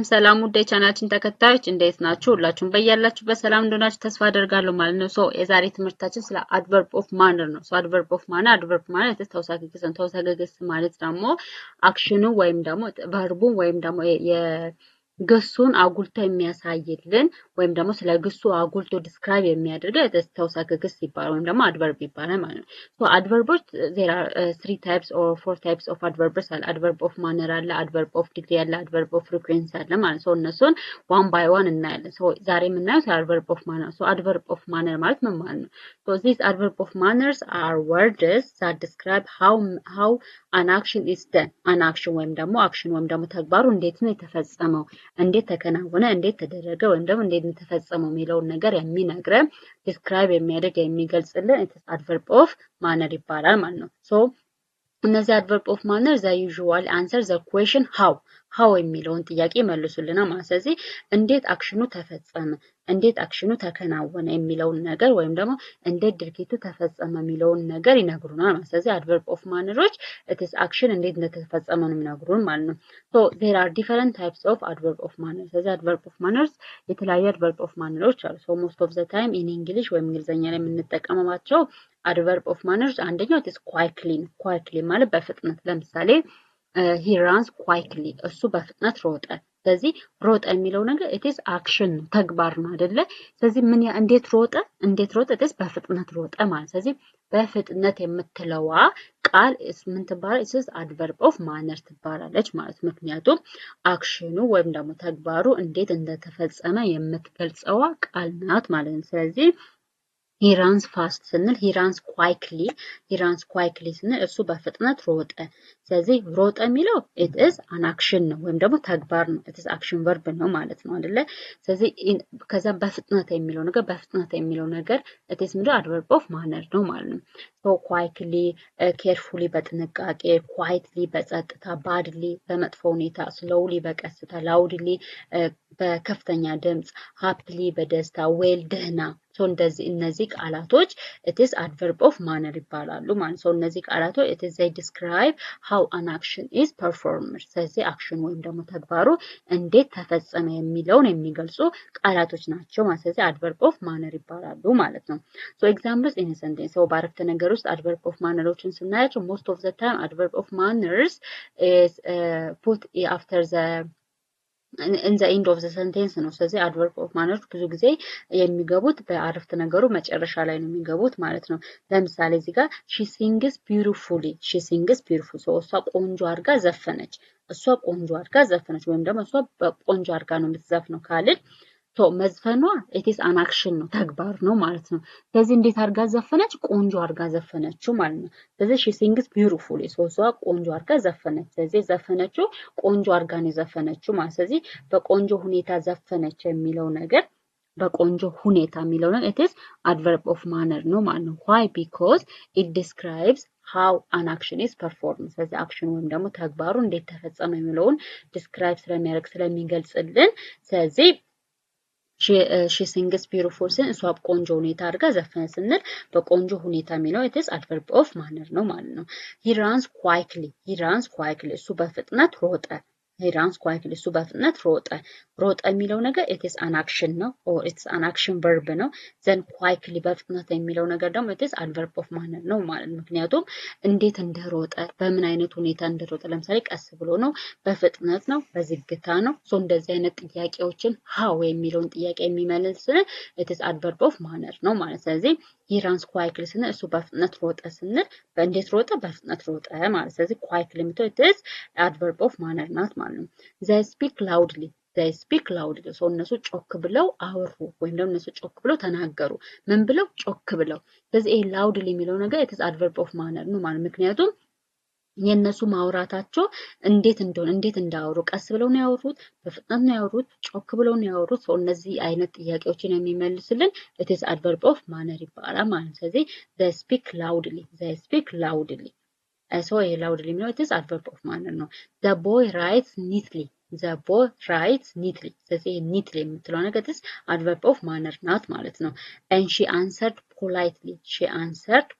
ሰላም ውድ የቻናላችን ተከታዮች እንዴት ናችሁ? ሁላችሁም በያላችሁበት ሰላም እንደሆናችሁ ተስፋ አደርጋለሁ ማለት ነው። የዛሬ ትምህርታችን ስለ አድቨርብ ኦፍ ማነር ነው። አድቨርብ ማለት ተውሳከ ግስ ነው። ተውሳከ ግስ ማለት ደግሞ አክሽኑ ወይም ደግሞ ቨርቡ ወይም ደግሞ ግሱን አጉልቶ የሚያሳይልን ወይም ደግሞ ስለ ግሱ አጉልቶ ዲስክራይብ የሚያደርገው ተውሳከ ግስ ይባላል ወይም ደግሞ አድቨርብ ይባላል ማለት ነው። አድቨርቦች there are three types or four types of adverbs አለ። adverb of manner አለ፣ adverb of degree አለ፣ adverb of frequency አለ ማለት ነው። እነሱን one by one እናያለን። ዛሬ የምናየው ስለ adverb of manner adverb of manner ማለት ምን ማለት ነው? These adverb of manners are words that describe how an action is done. an action ወይም ደግሞ አክሽን ወይም ደግሞ ተግባሩ እንዴት ነው የተፈጸመው፣ እንዴት ተከናወነ፣ እንዴት ተደረገ ወይም ደግሞ እንዴት ተፈጸመው የሚለውን ነገር የሚነግረን ዲስክራይብ የሚያደርግ የሚገልጽልን adverb of manner ይባላል ማለት ነው። እነዚህ adverb of manner they usually answer the question how የሚለውን ጥያቄ መልሱልናል ማለት። ስለዚህ እንዴት አክሽኑ ተፈጸመ፣ እንዴት አክሽኑ ተከናወነ የሚለውን ነገር ወይም ደግሞ እንዴት ድርጊቱ ተፈጸመ የሚለውን ነገር ይነግሩናል ማለት። ስለዚህ adverb of mannerዎች it is action እንዴት እንደተፈጸመ ነው የሚነግሩን ማለት ነው። there are different types of adverb of manner። ስለዚህ adverb of manners የተለያዩ adverb of mannerዎች አሉ። most of the time in English ወይም እንግሊዘኛ ላይ የምንጠቀመባቸው adverb of manners አንደኛው it is quickly ማለት በፍጥነት። ለምሳሌ he runs quickly እሱ በፍጥነት ሮጠ። ስለዚህ ሮጠ የሚለው ነገር it is action ተግባር ነው አይደለ? ስለዚህ እንዴት ሮጠ it is በፍጥነት ሮጠ ማለት። ስለዚህ በፍጥነት የምትለዋ ቃል ምን ትባላለች? it is adverb of manner ትባላለች ማለት። ምክንያቱም አክሽኑ ወይም ደግሞ ተግባሩ እንዴት እንደተፈጸመ የምትገልጸዋ ቃል ናት ማለት ነው። ስለዚህ he runs fast ስንል he runs quickly ስንል እሱ በፍጥነት ሮጠ። ስለዚህ ሮጠ የሚለው it is an action ነው ወይም ደግሞ ተግባር ነው። it is action verb ነው ማለት ነው አይደለ? ስለዚህ ከዛ በፍጥነት የሚለው ነገር it is ምንድነው adverb of manner ነው ማለት ነው። quickly carefully በጥንቃቄ፣ quietly በጸጥታ፣ badly በመጥፎ ሁኔታ፣ slowly በቀስታ፣ loudly በከፍተኛ ድምጽ፣ happily በደስታ፣ well ደህና። እንደዚህ እነዚህ ቃላቶች it is adverb of manner ይባላሉ ማለት ነው። እነዚህ ቃላቶች it is they describe how an action is performed። ስለዚህ አክሽን ወይም ደግሞ ተግባሩ እንዴት ተፈጸመ የሚለውን የሚገልጹ ቃላቶች ናቸው ማለት። ስለዚህ adverb of manner ይባላሉ ማለት ነው። examples in a sentence በአረፍተ ነገር ውስጥ adverb of mannerዎችን ስናያቸው most of the time adverb of manners is put after the in the end of the sentence ነው። ስለዚህ adverb of manners ብዙ ጊዜ የሚገቡት በአረፍተ ነገሩ መጨረሻ ላይ ነው የሚገቡት ማለት ነው። ለምሳሌ እዚህ ጋር she sings beautifully እሷ ቆንጆ አድርጋ ዘፈነች። ወይም ደግሞ እሷ ቆንጆ አድርጋ ነው የምትዘፍነው ካልን መዝፈኗ it is an action ነው ተግባር ነው ማለት ነው። ስለዚህ እንዴት አድርጋ ዘፈነች? ቆንጆ አድርጋ ዘፈነችው ማለት ነው። ስለዚህ she sings beautifully እሷ ቆንጆ አድርጋ ዘፈነች። ስለዚህ ዘፈነችው ቆንጆ አድርጋ ነው ዘፈነችው ማለት። ስለዚህ በቆንጆ ሁኔታ ዘፈነች የሚለው ነገር it is adverb of manner ነው ማለት ነው። why? because it describes how an action is performed። ስለዚህ አክሽን ወይም ደግሞ ተግባሩ እንዴት ተፈጸመ የሚለውን ዲስክራይብ ስለሚገልጽልን ስለዚህ she sings beautiful ስን እሷ ቆንጆ ሁኔታ አድርጋ ዘፈነ ስንል በቆንጆ ሁኔታ የሚለው it is adverb of manner ነው ማለት ነው። he runs quickly እሱ በፍጥነት ሮጠ። እሱ በፍጥነት ሮጠ የሚለው ነገር it is an action ነው or it's an action verb ነው። then quickly በፍጥነት የሚለው ነገር ደግሞ it is adverb of manner ነው ማለት ነው። ምክንያቱም እንዴት እንደሮጠ በምን አይነት ሁኔታ እንደሮጠ፣ ለምሳሌ ቀስ ብሎ ነው፣ በፍጥነት ነው፣ በዝግታ ነው። እንደዚህ አይነት ጥያቄዎችን how የሚለውን ጥያቄ የሚመልስ it is adverb of manner ነው ማለት። ስለዚህ he runs quickly ስንል እሱ በፍጥነት ሮጠ ስንል በእንዴት ሮጠ? በፍጥነት ሮጠ ማለት። ስለዚህ quickly የሚለው it is adverb of manner ናት ማለት ነው። they speak loudly እነሱ ጮክ ብለው አወሩ ወይም ደግሞ እነሱ ጮክ ብለው ተናገሩ። ምን ብለው? ጮክ ብለው። ስለዚህ ይሄ loudly የሚለው ነገር it is adverb of manner ነው ማለት። ምክንያቱም የነሱ ማውራታቸው እንዴት እንዳወሩ፣ ቀስ ብለው ነው ያወሩት፣ በፍጥነት ነው ያወሩት፣ ጮክ ብለው ነው ያወሩት። እነዚህ አይነት ጥያቄዎችን የሚመልስልን it is adverb of manner ይባላል ማለት። ስለዚህ they speak loudly loudly የሚለው it is adverb of manner ነው። the boy writes neatly the boy writes neatly ስለዚህ neatly የምትለው ነገር this adverb of manner ናት ማለት ነው and she answered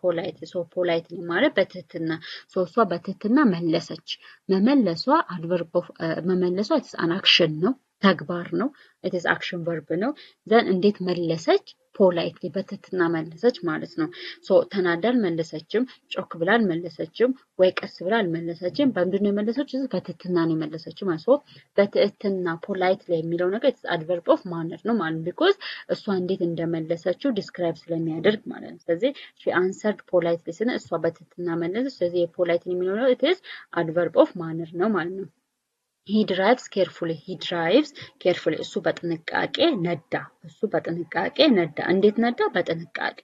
politely so politely ማለት በትህትና so እሷ በትህትና መለሰች መመለሷ adverb of መመለሷ it is an action ነው ተግባር ነው it is action verb ነው then እንዴት መለሰች politely በትህትና መለሰች ማለት ነው so ተናዳል መለሰችም ጮክ ብላል መለሰችም ወይ ቀስ ብላል መለሰችም በምንድነው የመለሰችው በትህትና ነው የመለሰችው ማለት ነው በትህትና politely የሚለው ነገር it's adverb of manner ነው ማለት because እሷ እንዴት እንደመለሰችው describe ስለሚያደርግ ማለት ነው ስለዚህ she answered politely ስነ እሷ በትህትና መለሰች ስለዚህ politely የሚለው ነገር it is adverb of manner ነው ማለት ነው He drives carefully እሱ በጥንቃቄ ነዳ እንዴት ነዳ በጥንቃቄ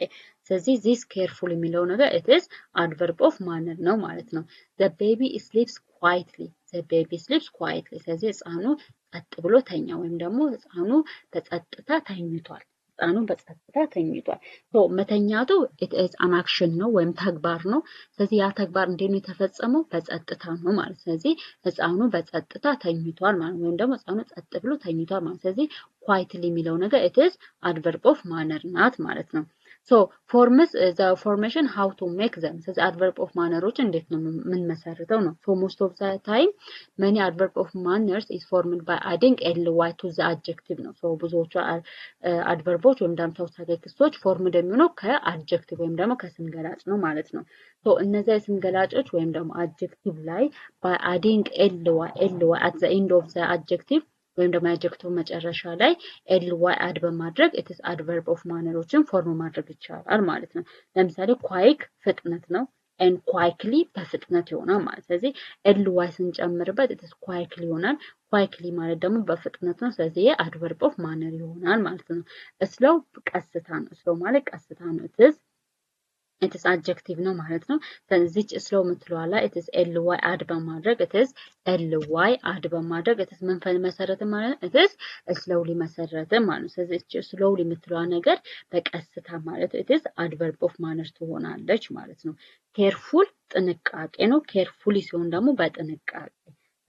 ስለዚህ this carefully የሚለው ነገር it is adverb of manner ነው ማለት ነው the baby sleeps quietly ስለዚህ ህፃኑ ጸጥ ብሎ ተኛ ወይም ደግሞ ህፃኑ በጸጥታ ተኝቷል ህፃኑ በጸጥታ ተኝቷል so መተኛቱ it is an action ነው ወይም ተግባር ነው ስለዚህ ያ ተግባር እንዴት ነው የተፈጸመው በጸጥታ ነው ማለት ስለዚህ ህፃኑ በጸጥታ ተኝቷል ማለት ወይም ደግሞ ህፃኑ ጸጥ ብሎ ተኝቷል ማለት ስለዚህ quietly የሚለው ነገር it is adverb of manner ናት ማለት ነው so forms the formation how to make them ስለዚህ adverb of mannerዎች እንዴት ነው ምን መሰረተው ነው so most of the time many adverb of manners is formed by adding ly to the adjective ነው so ብዙዎቹ adverbዎች ወይም ደግሞ ተውሳከ ክሶች ፎርም እንደሚሆነው ከአድጀክቲቭ ወይም ደግሞ ከስም ገላጭ ነው ማለት ነው so እነዚህ የስም ገላጮች ወይም ደግሞ adjective ላይ by adding ly at the end of the adjective ወይም ደግሞ adjective መጨረሻ ላይ ly add በማድረግ it is adverb of mannerዎችን ፎርም ማድረግ ይቻላል ማለት ነው ለምሳሌ quick ፍጥነት ነው and quickly በፍጥነት ይሆናል ማለት ስለዚህ ly ስንጨምርበት it is quickly ይሆናል quickly ማለት ደግሞ በፍጥነት ነው ስለዚህ adverb of manner ይሆናል ማለት ነው slow ቀስታ ነው slow ማለት ቀስታ ነው it is adjective ነው ማለት ነው ስለዚህ slow ምትለዋላ it is ly add በማድረግ it is ly add በማድረግ it is መንፈል መሰረተ ማለት it is slowly መሰረተ ማለት ስለዚህ slowly ምትለዋ ነገር በቀስታ ማለት it is adverb of manner ትሆናለች ማለት ነው careful ጥንቃቄ ነው carefully ሲሆን ደግሞ በጥንቃቄ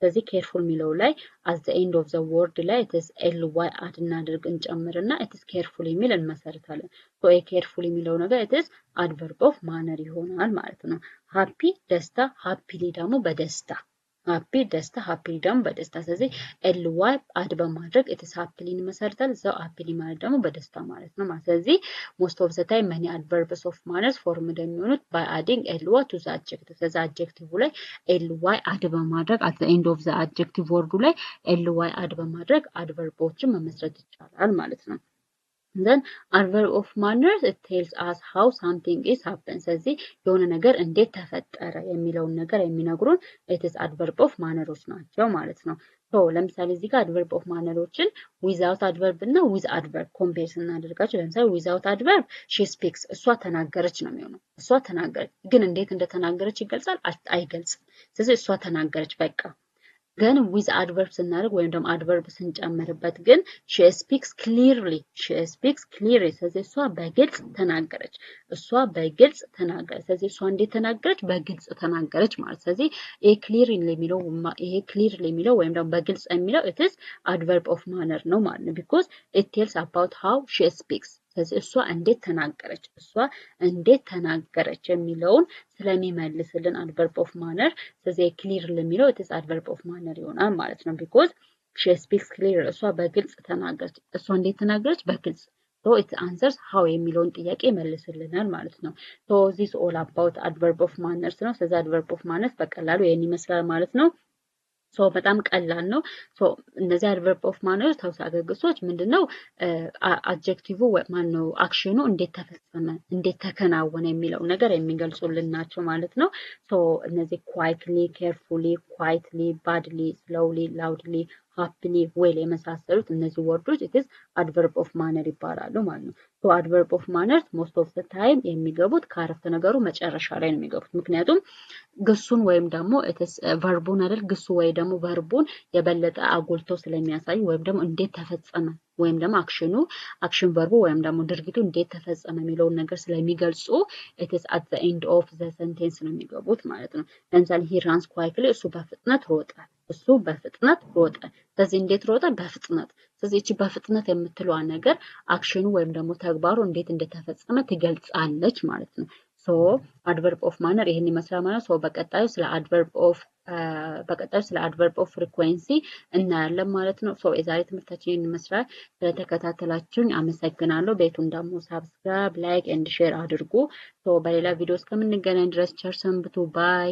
ስለዚህ careful የሚለው ላይ at the end of the word ላይ it is ly add እናድርግ እንጨምርና it is careful የሚል እንመሰርታለን so careful የሚለው ነገር it is adverb of manner ይሆናል ማለት ነው happy ደስታ happily ደግሞ በደስታ happy ደግሞ በደስታ ስለዚህ ly add በማድረግ it is happily እንመሰርታለን so happily ማለት ደግሞ በደስታ ማለት ነው ስለዚህ most of the time many adverbs of manners form እንደሚሆኑት by adding ly to the adjective ስለዚህ adjective ላይ ly add በማድረግ at the end of the adjective word ላይ ly add በማድረግ adverbዎችን መመስረት ይቻላል ማለት ነው then adverb of manners it tells us how something is happened ስለዚህ የሆነ ነገር እንዴት ተፈጠረ የሚለውን ነገር የሚነግሩን it is adverb of mannerዎች ናቸው ማለት ነው so ለምሳሌ እዚህ ጋር adverb of mannerዎችን without adverb እና with adverb compare እናደርጋቸው ለምሳሌ without adverb she speaks እሷ ተናገረች ነው የሚሆነው እሷ ተናገረች ግን እንዴት እንደተናገረች ይገልጻል አይገልጽም ስለዚህ እሷ ተናገረች በቃ ግን with adverb ስናደርግ ወይም ደግሞ adverb ስንጨምርበት ግን she speaks clearly ስለዚህ እሷ በግልጽ ተናገረች ስለዚህ እሷ እንዴት ተናገረች በግልጽ ተናገረች ማለት ስለዚህ ይሄ clearly የሚለው ወይም ደግሞ በግልጽ የሚለው it is adverb of manner ነው ማለት ነው because it tells about how she speaks ስለዚህ እሷ እንዴት ተናገረች የሚለውን ስለሚመልስልን adverb of manner ስለዚህ clearly የሚለው it is adverb of manner ይሆናል ማለት ነው because she speaks clearly እሷ በግልጽ ተናገረች እሷ እንዴት ተናገረች በግልጽ so it answers how የሚለውን ጥያቄ መልስልናል ማለት ነው so this all about adverb of manners ነው ስለዚህ adverb of manners በቀላሉ ይሄን ይመስላል ማለት ነው so በጣም ቀላል ነው so እነዚህ adverb of manner ተውሳከ ግሶች ምንድነው adjective ማነው አክሽኑ እንዴት ተፈጸመ እንዴት ተከናወነ የሚለው ነገር የሚገልጹልን ናቸው ማለት ነው so እነዚህ quietly carefully quietly badly slowly loudly happily well የመሳሰሉት እነዚህ ወርዶች it is adverb of manner ይባላሉ ማለት ነው so adverb of manners most of the time የሚገቡት ከአረፍተ ነገሩ መጨረሻ ላይ ነው የሚገቡት ምክንያቱም ግሱን ወይም ደግሞ it is verb አይደል ግሱ ወይ ደግሞ verb የበለጠ አጎልቶ ስለሚያሳይ ወይም ደግሞ እንዴት ተፈጸመ ወይም ደግሞ አክሽን ቨርቡ ወይም ደግሞ ድርጊቱ እንዴት ተፈጸመ የሚለውን ነገር ስለሚገልጹ it is at the end of the sentence ነው የሚገቡት ማለት ነው። ለምሳሌ he runs quickly እሱ በፍጥነት ሮጠ። ስለዚህ እንዴት ሮጠ? በፍጥነት። ስለዚህ እቺ በፍጥነት የምትለዋ ነገር አክሽኑ ወይም ደግሞ ተግባሩ እንዴት እንደተፈጸመ ትገልጻለች ማለት ነው። ሶ አድቨርብ ኦፍ ማነር ይሄን ይመስላል ማለት ሶ በቀጣዩ ስለ አድቨርብ ኦፍ ፍሪኩዌንሲ እናያለን ማለት ነው። ሶ የዛሬ ትምህርታችን ይሄን ይመስላል። ስለተከታተላችሁኝ አመሰግናለሁ። ቤቱን ደግሞ ሳብስክራይብ፣ ላይክ ኤንድ ሼር አድርጉ። ሶ በሌላ ቪዲዮ እስከምንገናኝ ድረስ ቸር ሰንብቱ። ባይ